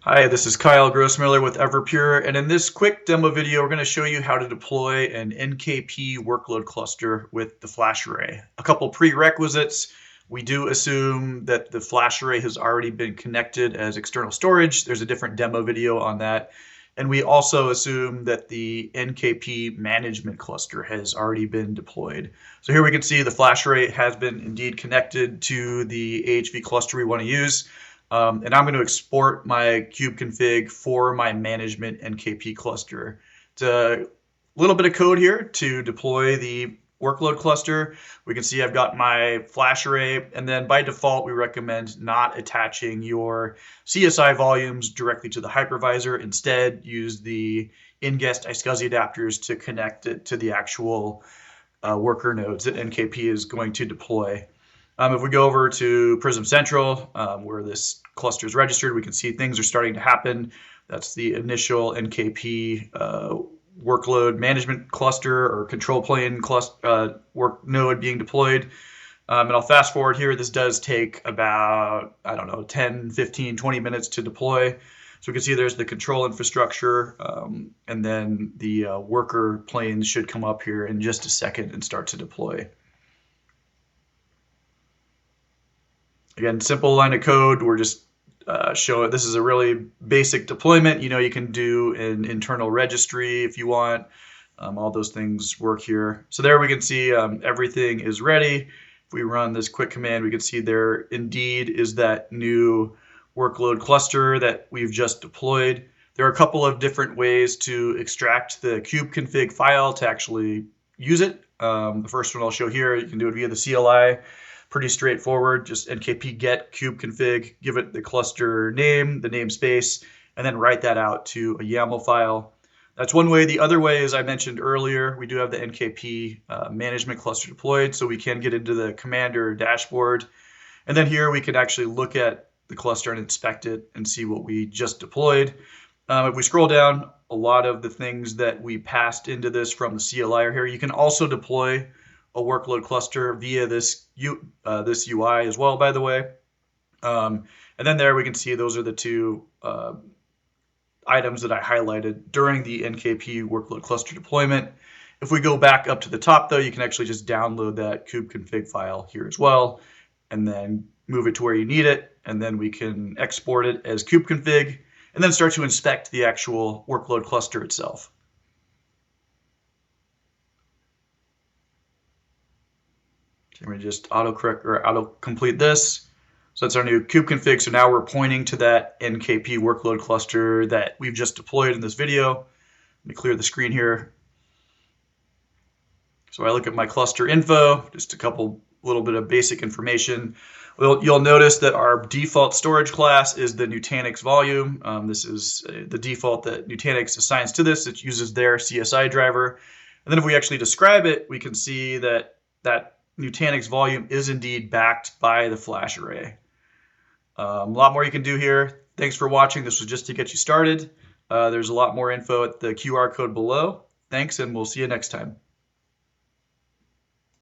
Hi, this is Kyle Grossmiller with Everpure, and in this quick demo video, we're going to show you how to deploy an NKP workload cluster with the FlashArray. A couple prerequisites. We do assume that the FlashArray has already been connected as external storage. There's a different demo video on that. And we also assume that the NKP management cluster has already been deployed. So here we can see the FlashArray has been indeed connected to the AHV cluster we want to use. And I'm going to export my kubeconfig for my management NKP cluster. It's a little bit of code here to deploy the workload cluster. We can see I've got my FlashArray, and then by default, we recommend not attaching your CSI volumes directly to the hypervisor. Instead, use the in-guest iSCSI adapters to connect it to the actual worker nodes that NKP is going to deploy. If we go over to Prism Central, where this cluster is registered, we can see things are starting to happen. That's the initial NKP workload management cluster or control plane cluster, work node being deployed. And I'll fast forward here. This does take about, 10, 15, 20 minutes to deploy. So we can see there's the control infrastructure, and then the worker planes should come up here in just a second and start to deploy. Again, simple line of code. We're just showing this is a really basic deployment. You can do an internal registry if you want. All those things work here. So there we can see everything is ready. If we run this quick command, we can see there indeed is that new workload cluster that we've just deployed. There are a couple of different ways to extract the kubeconfig file to actually use it. The first one I'll show here, you can do it via the CLI. Pretty straightforward, just nkp get kubeconfig, give it the cluster name, the namespace, and then write that out to a YAML file. That's one way. The other way, as I mentioned earlier, we do have the NKP management cluster deployed, so we can get into the Commander dashboard. And then here we can actually look at the cluster and inspect it and see what we just deployed. If we scroll down, a lot of the things that we passed into this from the CLI are here. You can also deploy a workload cluster via this UI as well, by the way. And then there we can see those are the two items that I highlighted during the NKP workload cluster deployment. If we go back up to the top, though, you can actually just download that kubeconfig file here as well, and then move it to where you need it, and then we can export it as kubeconfig, and then start to inspect the actual workload cluster itself. Let me just autocorrect or autocomplete this. So that's our new kubeconfig. So now we're pointing to that NKP workload cluster that we've just deployed in this video. Let me clear the screen here. So I look at my cluster info, just a little bit of basic information. You'll notice that our default storage class is the Nutanix volume. This is the default that Nutanix assigns to this. It uses their CSI driver. And then if we actually describe it, we can see that Nutanix volume is indeed backed by the FlashArray. A lot more you can do here. Thanks for watching. This was just to get you started. There's a lot more info at the QR code below. Thanks, and we'll see you next time.